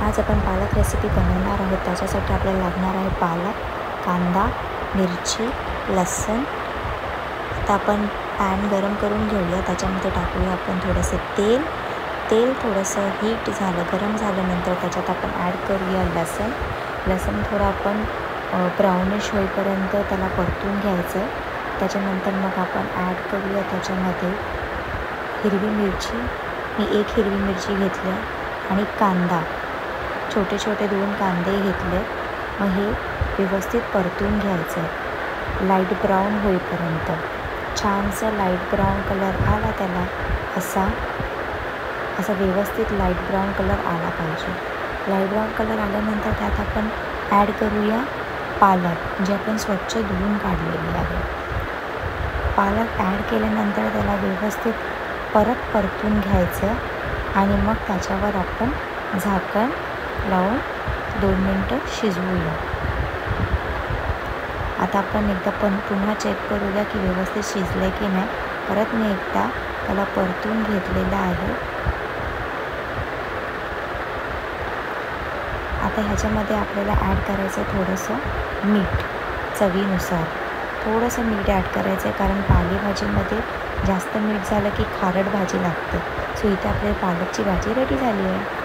आज आपण पालक रेसिपी बनवणार आहोत. त्याच्यासाठी आपल्याला लागणार आहे पालक, कांदा, मिरची, लसूण. आता आपण पॅन गरम करून घेऊया. त्याच्यामध्ये टाकूया आपण थोडंसं तेल थोडंसं हीट झालं, गरम झाल्यानंतर त्याच्यात आपण ॲड करूया लसूण थोडं आपण ब्राउनिश होईपर्यंत त्याला परतून घ्यायचं. त्याच्यानंतर मग आपण ॲड करूया त्याच्यामध्ये हिरवी मिरची. मी 1 हिरवी मिरची घेतली आणि कांदा, छोटे 2 कांदे घेतले. मग हे व्यवस्थित परतून घ्यायचं लाईट ब्राऊन होईपर्यंत. छानसं लाईट ब्राऊन कलर आला त्याला, असा व्यवस्थित लाईट ब्राऊन कलर आला पाहिजे. लाईट ब्राऊन कलर आल्यानंतर त्यात आपण ॲड करूया पालक, जे आपण स्वच्छ धुवून काढलेली आहे. पालक ॲड केल्यानंतर त्याला व्यवस्थित परत परतून घ्यायचं आणि मग त्याच्यावर आपण झाकण लावून 2 मिनटं शिजवूया. आता आपण एकदा पुन्हा चेक करूया की व्यवस्थित शिजलं की नाही. परत मी एकदा त्याला परतून घेतलेलं आहे. आता ह्याच्यामध्ये आपल्याला ॲड करायचं थोडंसं मीठ, चवीनुसार थोडंसं मीठ ॲड करायचं आहे, कारण पालेभाजीमध्ये जास्त मीठ झालं की खारट भाजी लागते. सो इथे आपली पालकची भाजी रेडी झाली आहे.